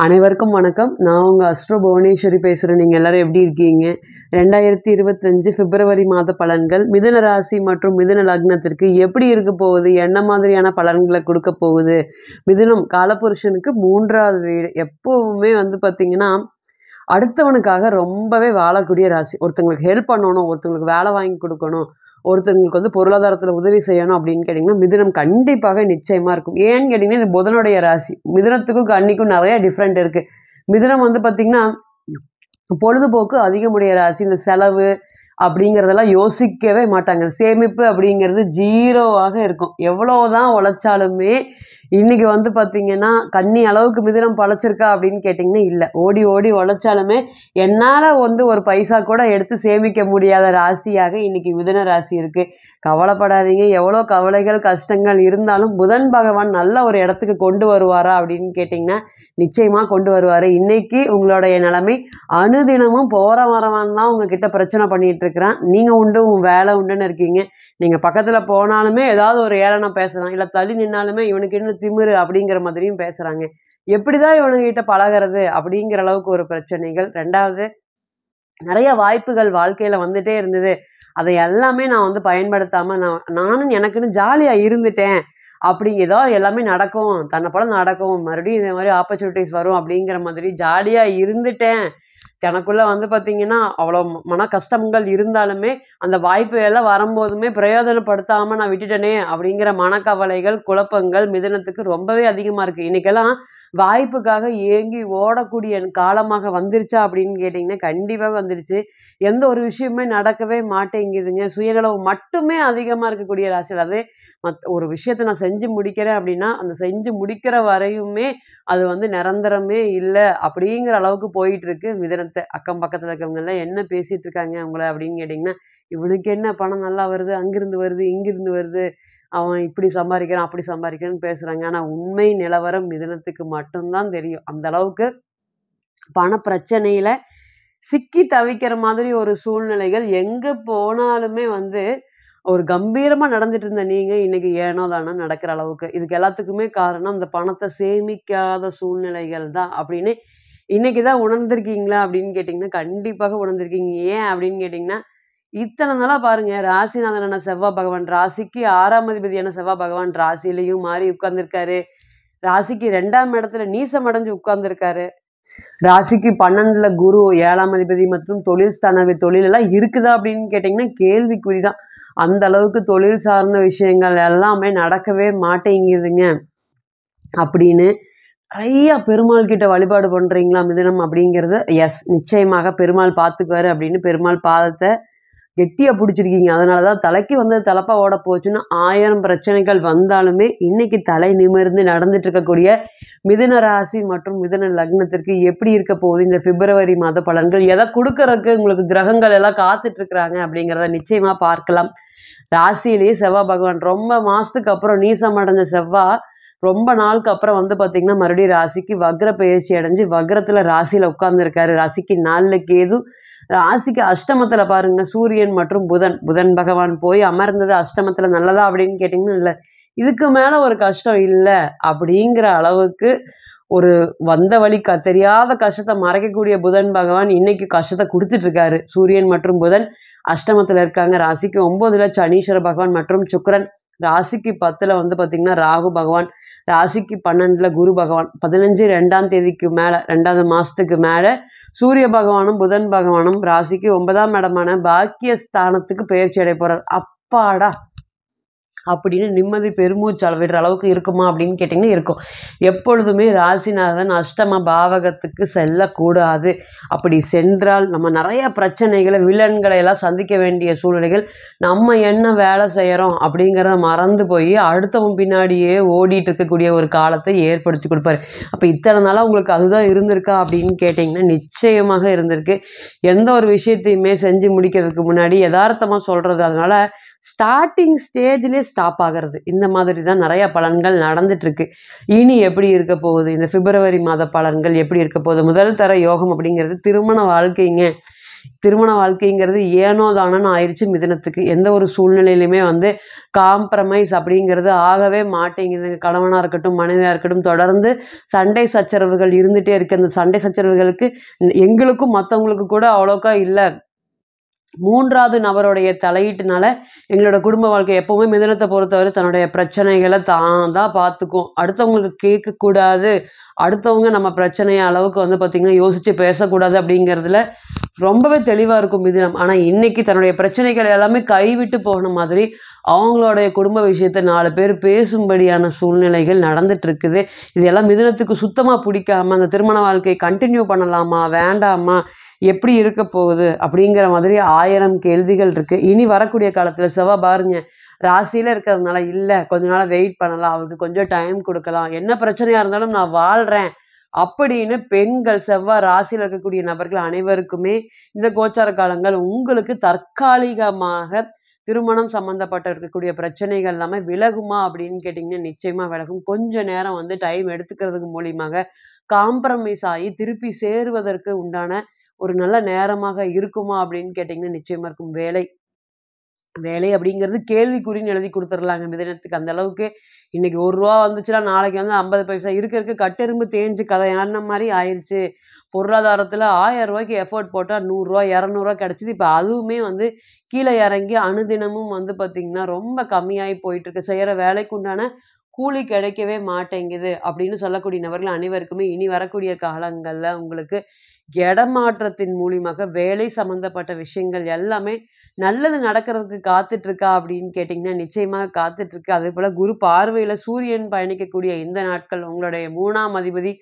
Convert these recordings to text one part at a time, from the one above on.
அனைவருக்கும் வணக்கம். நான் உங்கள் அஸ்ட்ரோ புவனேஸ்வரி பேசுகிறேன். நீங்கள் எல்லோரும் எப்படி இருக்கீங்க? 2025 பிப்ரவரி மாத பலன்கள் மிதுன ராசி மற்றும் மிதுன லக்னத்திற்கு எப்படி இருக்க போகுது, என்ன மாதிரியான பலன்களை கொடுக்க போகுது? மிதுனம் காலபுருஷனுக்கு 3வது வீடு. எப்போவுமே பார்த்திங்கன்னா அடுத்தவனுக்காக ரொம்பவே வாழக்கூடிய ராசி. ஒருத்தங்களுக்கு ஹெல்ப் பண்ணணும், ஒருத்தங்களுக்கு வேலை வாங்கி கொடுக்கணும், ஒருத்தங்களுக்கு பொருளாதாரத்தில் உதவி செய்யணும் அப்படின்னு கேட்டிங்கன்னா மிதுனம் கண்டிப்பாக நிச்சயமாக இருக்கும். ஏன்னு கேட்டிங்கன்னா இது புதனுடைய ராசி. மிதுனத்துக்கும் கன்னிக்கும் நிறைய டிஃப்ரெண்ட் இருக்குது. மிதுனம் பார்த்திங்கன்னா பொழுதுபோக்கு அதிகமுடைய ராசி. இந்த செலவு அப்படிங்கிறதெல்லாம் யோசிக்கவே மாட்டாங்க. சேமிப்பு அப்படிங்கிறது ஜீரோவாக இருக்கும். எவ்வளோதான் உழைச்சாலுமே இன்றைக்கி பார்த்திங்கன்னா கன்னி அளவுக்கு மிதுனம் பழச்சிருக்கா அப்படின்னு கேட்டிங்கன்னா இல்லை. ஓடி ஓடி உழைச்சாலுமே என்னால் ஒரு பைசா கூட எடுத்து சேமிக்க முடியாத ராசியாக இன்றைக்கி மிதுன ராசி இருக்குது. கவலைப்படாதீங்க. எவ்வளோ கவலைகள் கஷ்டங்கள் இருந்தாலும் புதன் பகவான் நல்ல ஒரு இடத்துக்கு கொண்டு வருவாரா அப்படின்னு கேட்டிங்கன்னா நிச்சயமாக கொண்டு வருவார். இன்றைக்கி உங்களுடைய நிலைமை அனுதினமும் போகிற வரவான்லாம் உங்ககிட்ட பிரச்சனை பண்ணிகிட்டு இருக்கிறான். நீங்கள் உண்டு உன் வேலை உண்டுன்னு இருக்கீங்க. நீங்கள் பக்கத்தில் போனாலுமே ஏதாவது ஒரு ஏளனை பேசுகிறான், இல்லை தள்ளி நின்னாலுமே இவனுக்கு இன்னும் திமிரு அப்படிங்கிற மாதிரியும் பேசுகிறாங்க. எப்படி தான் இவனுக்கிட்ட பழகிறது அப்படிங்கிற அளவுக்கு ஒரு பிரச்சனைகள். ரெண்டாவது, நிறைய வாய்ப்புகள் வாழ்க்கையில் வந்துகிட்டே இருந்தது. அதை எல்லாமே நான் பயன்படுத்தாமல் நானும் எனக்குன்னு ஜாலியாக இருந்துட்டேன். அப்படி ஏதோ எல்லாமே நடக்கும், தன்னை போல நடக்கும், மறுபடியும் இதே மாதிரி ஆப்பர்ச்சுனிட்டிஸ் வரும் அப்படிங்கிற மாதிரி ஜாலியாக இருந்துட்டேன். எனக்குள்ளே பார்த்திங்கன்னா அவ்வளோ மன கஷ்டங்கள் இருந்தாலுமே அந்த வாய்ப்பு எல்லாம் வரும்போதுமே பிரயோஜனப்படுத்தாமல் நான் விட்டுட்டேனே அப்படிங்கிற மனக்கவலைகள் குழப்பங்கள் மிதுனத்துக்கு ரொம்பவே அதிகமாக இருக்குது. இன்றைக்கெல்லாம் வாய்ப்புக்காக ஏங்கி ஓடக்கூடிய காலமாக வந்துருச்சா அப்படின்னு கேட்டிங்கன்னா கண்டிப்பாக வந்துருச்சு. எந்த ஒரு விஷயமே நடக்கவே மாட்டேங்குதுங்க. சுயநலவு மட்டுமே அதிகமாக இருக்கக்கூடிய ராசியில் அது ஒரு விஷயத்தை நான் செஞ்சு முடிக்கிறேன் அப்படின்னா அந்த செஞ்சு முடிக்கிற வரையுமே அது நிரந்தரமே இல்லை அப்படிங்கிற அளவுக்கு போயிட்டுருக்கு மிதுனத்தை. அக்கம் பக்கத்தில் இருக்கிறவங்கெல்லாம் என்ன பேசிகிட்டு இருக்காங்க அவங்கள அப்படின்னு கேட்டிங்கன்னா இவனுக்கு என்ன பணம் நல்லா வருது, அங்கிருந்து வருது, இங்கிருந்து வருது, அவன் இப்படி சம்பாதிக்கிறான் அப்படி சம்பாதிக்கிறான்னு பேசுகிறாங்க. ஆனால் உண்மை நிலவரம் மிதுனத்துக்கு மட்டும்தான் தெரியும். அந்த அளவுக்கு பண பிரச்சனையில் சிக்கி தவிக்கிற மாதிரி ஒரு சூழ்நிலைகள் எங்கே போனாலுமே ஒரு கம்பீரமாக நடந்துட்டு இருந்த நீங்கள் இன்றைக்கி ஏனோ தானோ நடக்கிற அளவுக்கு. இதுக்கு எல்லாத்துக்குமே காரணம் இந்த பணத்தை சேமிக்காத சூழ்நிலைகள் தான் அப்படின்னு இன்றைக்கி தான் உணர்ந்திருக்கீங்களா அப்படின்னு கேட்டிங்கன்னா கண்டிப்பாக உணர்ந்திருக்கீங்க. ஏன் அப்படின்னு கேட்டிங்கன்னா இத்தனை நாளாக பாருங்கள், ராசிநாதனான செவ்வாய் பகவான், ராசிக்கு 6ஆம் அதிபதியான செவ்வாய் பகவான் ராசியிலையும் மாறி உட்கார்ந்துருக்காரு. ராசிக்கு 2ஆம் இடத்துல நீசம் அடைஞ்சு உட்கார்ந்துருக்காரு. ராசிக்கு 12ல் குரு 7ஆம் அதிபதி மற்றும் தொழில் ஸ்தான தொழிலெல்லாம் இருக்குதா அப்படின்னு கேட்டிங்கன்னா கேள்விக்குறி தான். அந்த அளவுக்கு தொழில் சார்ந்த விஷயங்கள் எல்லாமே நடக்கவே மாட்டேங்குதுங்க. அப்படின்னு நிறையா பெருமாள் கிட்ட வழிபாடு பண்ணுறீங்களா மிதுனம் அப்படிங்கிறது? எஸ், நிச்சயமாக பெருமாள் பார்த்துக்குவார் அப்படின்னு பெருமாள் பாதத்தை கெட்டியாக பிடிச்சிருக்கீங்க. அதனால தான் தலைக்கு தலைப்பா ஓட போச்சுன்னா 1000 பிரச்சனைகள் வந்தாலுமே இன்றைக்கி தலை நிமிர்ந்து நடந்துட்டு இருக்கக்கூடிய மிதுன ராசி மற்றும் மிதுன லக்னத்திற்கு எப்படி இருக்க போகுது இந்த பிப்ரவரி மாத பலன்கள், எதை கொடுக்கறதுக்கு உங்களுக்கு கிரகங்கள் எல்லாம் காத்துட்ருக்குறாங்க அப்படிங்கிறத நிச்சயமாக பார்க்கலாம். ராசியிலேயே செவ்வாய் பகவான் ரொம்ப மாதத்துக்கு அப்புறம் நீசம் அடைஞ்ச செவ்வாய் ரொம்ப நாளுக்கு அப்புறம் பார்த்திங்கன்னா மறுபடியும் ராசிக்கு வக்ர பயிற்சி அடைஞ்சு வக்ரத்தில் ராசியில் உட்கார்ந்துருக்காரு. ராசிக்கு 4ல் கேது, ராசிக்கு அஷ்டமத்தில் பாருங்கள் சூரியன் மற்றும் புதன் பகவான் போய் அமர்ந்தது அஷ்டமத்தில் நல்லதா அப்படின்னு கேட்டிங்கன்னா இல்லை. இதுக்கு மேலே ஒரு கஷ்டம் இல்லை அப்படிங்கிற அளவுக்கு ஒரு வந்த வழி தெரியாத கஷ்டத்தை மறைக்கக்கூடிய புதன் பகவான் இன்றைக்கி கஷ்டத்தை கொடுத்துட்ருக்காரு. சூரியன் மற்றும் புதன் அஷ்டமத்தில் இருக்காங்க. ராசிக்கு 9ல் சனீஸ்வர பகவான் மற்றும் சுக்கிரன், ராசிக்கு 10ல் பார்த்திங்கன்னா ராகு பகவான், ராசிக்கு 12ல் குரு பகவான். 15 2ஆம் தேதிக்கு மேலே 2வது மாதத்துக்கு மேலே சூரிய பகவானும் புதன் பகவானும் ராசிக்கு 9ஆம் இடமான பாக்கியஸ்தானத்துக்கு பயிற்சி அடைய போகிறார். அப்பாடா அப்படின்னு நிம்மதி பெருமூச்சு விடுற அளவுக்கு இருக்குமா அப்படின்னு கேட்டிங்கன்னா இருக்கும். எப்பொழுதுமே ராசிநாதன் அஷ்டம பாவகத்துக்கு செல்லக்கூடாது. அப்படி சென்றால் நம்ம நிறைய பிரச்சனைகளை வில்லன்களை எல்லாம் சந்திக்க வேண்டிய சூழ்நிலைகள், நம்ம என்ன வேலை செய்கிறோம் அப்படிங்கிறத மறந்து போய் அடுத்தவன் பின்னாடியே ஓடிட்டு இருக்கக்கூடிய ஒரு காலத்தை ஏற்படுத்தி கொடுப்பாரு. அப்போ இத்தனை நாளாக உங்களுக்கு அதுதான் இருந்திருக்கா அப்படின்னு கேட்டிங்கன்னா நிச்சயமாக இருந்திருக்கு. எந்த ஒரு விஷயத்தையுமே செஞ்சு முடிக்கிறதுக்கு முன்னாடி யதார்த்தமாக சொல்கிறது, அதனால் ஸ்டார்டிங் ஸ்டேஜ்லேயே ஸ்டாப் ஆகிறது. இந்த மாதிரி தான் நிறையா பலன்கள் நடந்துட்டுருக்கு. இனி எப்படி இருக்க போகுது இந்த பிப்ரவரி மாத பலன்கள் எப்படி இருக்க போகுது? முதல் தர யோகம் அப்படிங்கிறது திருமண வாழ்க்கைங்க. திருமண வாழ்க்கைங்கிறது ஏனோ தானோன்னு ஆயிடுச்சு மிதுனத்துக்கு. எந்த ஒரு சூழ்நிலையிலுமே வந்து காம்ப்ரமைஸ் அப்படிங்கிறது ஆகவே மாட்டேங்குதுங்க. கணவனா இருக்கட்டும், மனைவியா இருக்கட்டும் தொடர்ந்து சண்டை சச்சரவுகள் இருந்துட்டே இருக்கு. அந்த சண்டை சச்சரவுகளுக்கு எங்களுக்கும் மத்தவங்களுக்கும் கூட அவ்வளோக்கா இல்ல. 3வது நபருடைய தலையீட்டுனால எங்களோட குடும்ப வாழ்க்கை எப்பவுமே மிதுனத்த பொறுத்தவரை தன்னுடைய பிரச்சனைகள தான் தான் பார்த்துக்கும். அடுத்தவங்களுக்கு கேட்கக்கூடாது. அடுத்தவங்க நம்ம பிரச்சனைய அளவுக்கு வந்து பார்த்தீங்கன்னா, யோசிச்சு பேசக்கூடாது அப்படிங்கிறதுல ரொம்பவே தெளிவா இருக்கும் மிதுனம். ஆனா இன்னைக்கு தன்னுடைய பிரச்சனைகள் எல்லாமே கைவிட்டு போன மாதிரி, அவங்களுடைய குடும்ப விஷயத்த 4 பேர் பேசும்படியான சூழ்நிலைகள் நடந்துட்டு இருக்குது. இது எல்லாம் மிதுனத்துக்கு சுத்தமா பிடிக்காம, அந்த திருமண வாழ்க்கைய கன்டின்யூ பண்ணலாமா? வேண்டாமா? எப்படி இருக்க போகுது? அப்படிங்கிற மாதிரி 1000 கேள்விகள் இருக்கு. இனி வரக்கூடிய காலத்துல செவ்வாய் பாருங்க, ராசியில இருக்கிறதுனால, இல்ல கொஞ்ச நாள் வெயிட் பண்ணலாம். அவருக்கு கொஞ்சம் டைம் குடுக்கலாம். என்ன பிரச்சனையா இருந்தாலும் நான் வாழ்றேன். அப்படின்னு பெண்கள் செவ்வாய் ராசியில இருக்கக்கூடிய நபர்கள் அனைவருக்குமே இந்த கோச்சார காலங்கள் உங்களுக்கு தற்காலிகமாக திருமணம் சம்மந்தப்பட்ட இருக்கக்கூடிய பிரச்சனைகள் எல்லாமே விலகுமா அப்படின்னு கேட்டிங்கன்னா, நிச்சயமா விலகும். கொஞ்ச நேரம் வந்து டைம் எடுத்துக்கிறதுக்கு மூலியமாக காம்ப்ரமைஸ் ஆயி திருப்பி சேருவதற்கு உண்டான ஒரு நல்ல நேரமாக இருக்குமா அப்படின்னு கேட்டிங்கன்னா, நிச்சயமா இருக்கும். வேலை அப்படிங்கிறது கேள்விக்குறின்னு எழுதி குடுத்துர்லாங்க மிதுனத்துக்கு. அந்த அளவுக்கு இன்னைக்கு ரூ. 1 வந்துச்சுன்னா, நாளைக்கு வந்து 50 பைசா இருக்க இருக்க கட்டெரும்பு தேஞ்சு கதையாடுன மாரி ஆயிருச்சு. பொருளாதாரத்துல ரூ. 1000க்கு எஃபோர்ட் போட்டா ரூ. 100 ரூ. 200 கிடைச்சது. இப்ப அதுவுமே வந்து கீழ இறங்கி அனுதினமும் வந்து பார்த்தீங்கன்னா, ரொம்ப கம்மியாயி போயிட்டுருக்கு. செய்யற வேலைக்கு உண்டான கூலி கிடைக்கவே மாட்டேங்குது அப்படின்னு சொல்லக்கூடிய நபர்கள் அனைவருக்குமே இனி வரக்கூடிய காலங்கள்ல உங்களுக்கு இடமாற்றத்தின் மூலியமாக வேலை சம்மந்தப்பட்ட விஷயங்கள் எல்லாமே நல்லது நடக்கிறதுக்கு காத்துட்டு இருக்கா அப்படின்னு கேட்டிங்கன்னா, நிச்சயமாக காத்துட்டு இருக்கு. அதேபோல குரு பார்வையில சூரியன் பயணிக்கக்கூடிய இந்த நாட்கள் உங்களுடைய 3ஆம் அதிபதி,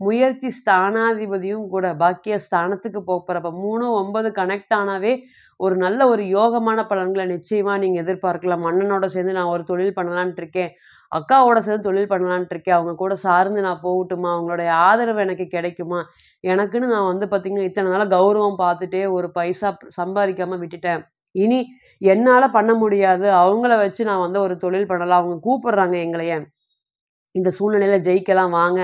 முயற்சி ஸ்தானாதிபதியும் கூட பாக்கிய ஸ்தானத்துக்கு போப்போறப்ப 3, 9 கனெக்ட் ஆனாவே ஒரு நல்ல ஒரு யோகமான பலன்கள நிச்சயமா நீங்க எதிர்பார்க்கலாம். அண்ணனோட சேர்ந்து நான் ஒரு தொழில் பண்ணலான்ட்டு இருக்கேன். அக்காவோட சேர்ந்து தொழில் பண்ணலான்ட்டு இருக்கேன். அவங்க கூட சார்ந்து நான் போகட்டுமா? அவங்களுடைய ஆதரவு எனக்கு கிடைக்குமா? எனக்குன்னு நான் வந்து பார்த்தீங்கன்னா, இத்தன நாளா கௌரவம் பார்த்துட்டே ஒரு பைசா சம்பாரிக்காம விட்டுட்டேன். இனி என்னால பண்ண முடியாது. அவங்கள வச்சு நான் வந்து ஒரு தொழில் பண்ணலாம். அவங்க கூப்பிடுறாங்க எங்களைய. இந்த சூழ்நிலையில ஜெயிக்கலாம் வாங்க.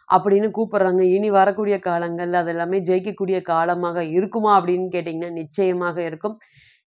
அப்படின்னு கூப்பிடுறாங்க. இனி வரக்கூடிய காலங்கள்ல அது எல்லாமே ஜெயிக்கக்கூடிய காலமாக இருக்குமா? அப்படின்னு கேட்டீங்கன்னா, நிச்சயமாக இருக்கும்.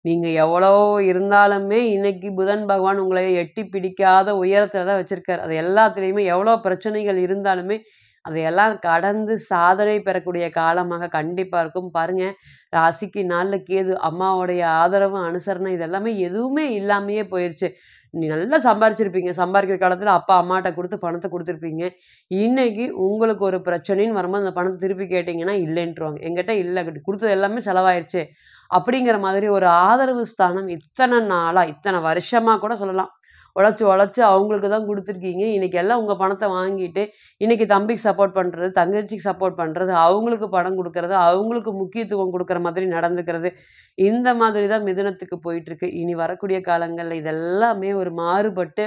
நீங்க எவ்வளோ இருந்தாலுமே இன்னைக்கு புதன் பகவான் உங்கள எட்டி பிடிக்காத உயரத்தில தான் வச்சிருக்காரு. அது எல்லாத்துலயுமே எவ்வளோ பிரச்சனைகள் இருந்தாலுமே, அதையெல்லாம் கடந்து சாதனை பெறக்கூடிய காலமாக கண்டிப்பா இருக்கும். பாருங்க, ராசிக்கு 4ல கேது. அம்மாவுடைய ஆதரவு, அனுசரணை இது எல்லாமே எதுவுமே இல்லாமயே போயிருச்சு. நீ நல்லா சம்பாரிச்சிருப்பீங்க. சம்பாரிக்கிற காலத்தில அப்பா, அம்மாட்ட குடுத்து பணத்த குடுத்துருப்பீங்க. இன்னைக்கு உங்களுக்கு ஒரு பிரச்சனைன்னு வரும்போது, அந்த பணத்த திருப்பி கேட்டீங்கன்னா, இல்லைன்ருவாங்க. என்கிட்ட இல்ல. குடுத்தது எல்லாமே செலவாயிருச்சு. அப்படிங்கிற மாதிரி ஒரு ஆதரவு ஸ்தானம் இத்தன நாளா, இத்தன வருஷமா கூட சொல்லலாம். உழைச்சு, உழைச்சு அவங்களுக்கு தான் குடுத்துருக்கீங்க. இன்னைக்கு எல்லாம் உங்க பணத்த வாங்கிட்டு, இன்னைக்கு தம்பிக்கு சப்போர்ட் பண்றது, தங்கச்சிக்கு சப்போர்ட் பண்றது, அவங்களுக்கு பணம் குடுக்கறது, அவங்களுக்கு முக்கியத்துவம் குடுக்குற மாதிரி நடந்துக்கிறது. இந்த மாதிரி தான் மிதுனத்துக்கு போயிட்டுருக்கு. இனி வரக்கூடிய காலங்கள்ல இதெல்லாமே ஒரு மாறுபட்டு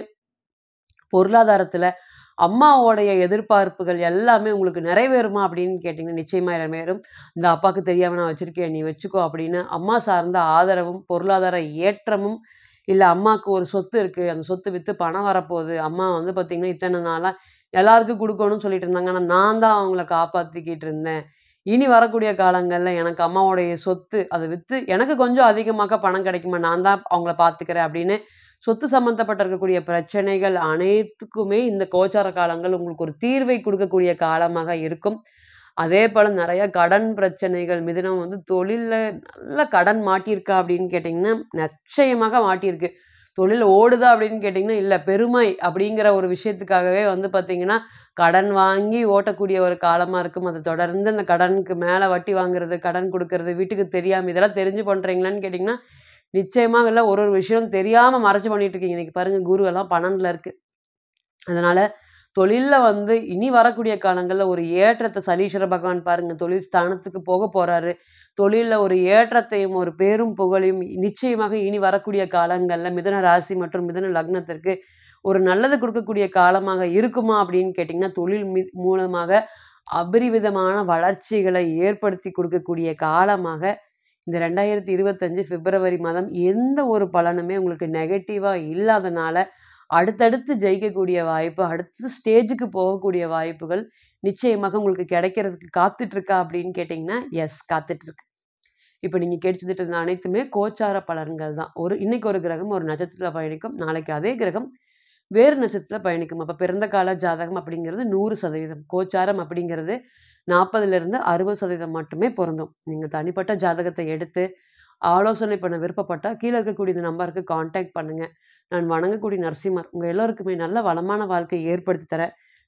பொருளாதாரத்துல அம்மாவோடைய எதிர்பார்ப்புகள் எல்லாமே உங்களுக்கு நிறைவேறுமா அப்படின்னு கேட்டீங்கன்னா, நிச்சயமா நிறைவேறும். இந்த அப்பாக்கு தெரியாம நான் வச்சிருக்கேன். நீ வச்சுக்கோ அப்படின்னு அம்மா சார்ந்த ஆதரவும், பொருளாதார ஏற்றமும், இல்ல அம்மாக்கு ஒரு சொத்து இருக்கு. அந்த சொத்து வித்து பணம் வரப்போகுது. அம்மா வந்து பார்த்தீங்கன்னா, இத்தன நாளா எல்லாருக்கும் குடுக்கணும்னு சொல்லிட்டு இருந்தாங்க. ஆனா நான் தான் அவங்கள காப்பாத்திக்கிட்டு இருந்தேன். இனி வரக்கூடிய காலங்கள்ல எனக்கு அம்மாவோடைய சொத்து அத வித்து எனக்கு கொஞ்சம் அதிகமாக பணம் கிடைக்குமா? நான் தான் அவங்கள பார்த்துக்கிறேன் அப்படின்னு சொத்து சம்மந்தப்பட்ட இருக்கக்கூடிய பிரச்சனைகள் அனைத்துக்குமே இந்த கோச்சார காலங்கள் உங்களுக்கு ஒரு தீர்வை குடுக்கக்கூடிய காலமாக இருக்கும். அதேபோல நெறைய கடன் பிரச்சனைகள் மிதுனம் வந்து தொழில்ல நல்ல கடன் மாட்டியிருக்கா அப்படின்னு கேட்டீங்கன்னா, நிச்சயமாக மாட்டியிருக்கு. தொழில் ஓடுதா அப்படின்னு கேட்டீங்கன்னா, இல்ல. பெருமை அப்படிங்கிற ஒரு விஷயத்துக்காகவே வந்து பார்த்தீங்கன்னா, கடன் வாங்கி ஓட்டக்கூடிய ஒரு காலமா இருக்கும். அது தொடர்ந்து அந்த கடனுக்கு மேல வட்டி வாங்குறது, கடன் குடுக்கறது, வீட்டுக்கு தெரியாம இதெல்லாம் தெரிஞ்சு பண்றீங்களான்னு கேட்டீங்கன்னா, நிச்சயமா இல்ல. ஒரு ஒரு விஷயம் தெரியாம மறைச்சு பண்ணிட்டு இருக்கீங்க. இன்னைக்கு பாருங்க குரு எல்லாம் 12ல இருக்கு. அதனால தொழில்ல வந்து இனி வரக்கூடிய காலங்கள்ல ஒரு ஏற்றத்த சனீஸ்வர பகவான் பாருங்க தொழில் ஸ்தானத்துக்கு போறாரு. தொழில்ல ஒரு ஏற்றத்தையும், ஒரு பேரும் புகழையும் நிச்சயமாக இனி வரக்கூடிய காலங்கள்ல மிதுன ராசி மற்றும் மிதுன லக்னத்திற்கு ஒரு நல்லது குடுக்கக்கூடிய காலமாக இருக்குமா அப்படின்னு கேட்டீங்கன்னா, தொழில் மூலமாக அபரிவிதமான வளர்ச்சிகளை ஏற்படுத்தி குடுக்கக்கூடிய காலமாக இந்த 2025 பிப்ரவரி மாதம் எந்த ஒரு பலனுமே உங்களுக்கு நெகட்டிவா இல்லாதனால, அடுத்தடுத்து ஜெயிக்கக்கூடிய வாய்ப்பு, அடுத்த ஸ்டேஜுக்கு போகக்கூடிய வாய்ப்புகள் நிச்சயமாக உங்களுக்கு கிடைக்கிறதுக்கு காத்துட்டு இருக்கா அப்படின்னு கேட்டீங்கன்னா, எஸ் காத்துட்டு இருக்கு. இப்ப நீங்க கேட்டுட்டு இருந்த அனைத்துமே கோச்சார பலன்கள் தான். இன்னைக்கு ஒரு கிரகம் ஒரு நட்சத்திரத்தில பயணிக்கும். நாளைக்கு அதே கிரகம் வேறு நட்சத்திரத்தில பயணிக்கும். அப்ப பிறந்த கால ஜாதகம் அப்படிங்கிறது 100%. கோச்சாரம் அப்படிங்கிறது 40லிருந்து 60% மட்டுமே பொருந்தும். நீங்க தனிப்பட்ட ஜாதகத்தை எடுத்து ஆலோசனை பண்ண விருப்பப்பட்டா, கீழ இருக்கக்கூடிய இந்த நம்பருக்கு கான்டாக்ட் பண்ணுங்க. நான் வணங்கக்கூடிய நரசிம்மர் உங்க எல்லோருக்குமே நல்ல வளமான வாழ்க்கையை ஏற்படுத்தி தர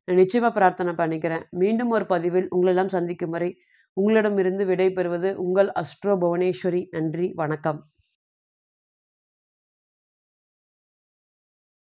நான் நிச்சயமா பிரார்த்தனை பண்ணிக்கிறேன். மீண்டும் ஒரு பதிவில் உங்களெல்லாம் சந்திக்கும் வரை உங்களிடமிருந்து விடை பெறுவது உங்கள் அஸ்ட்ரோ புவனேஸ்வரி. நன்றி, வணக்கம்.